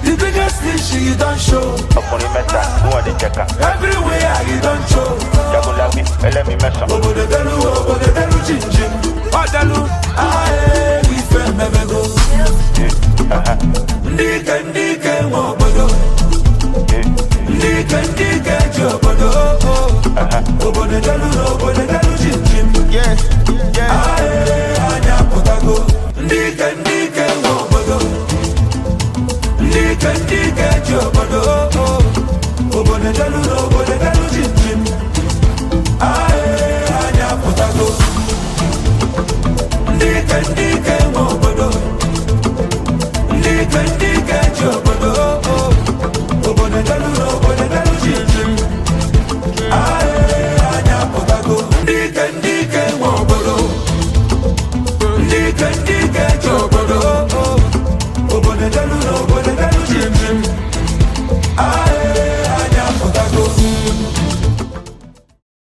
The biggest thing she don't show. Everywhere you don't show. Obodo delu jinjin. Odalu, aye, ife mebego. Ndike mobodo. Ndike jobodo. Obodo delu jinjin. Yes, yes. Aye, anya potago. Ndike mobodo. Ndike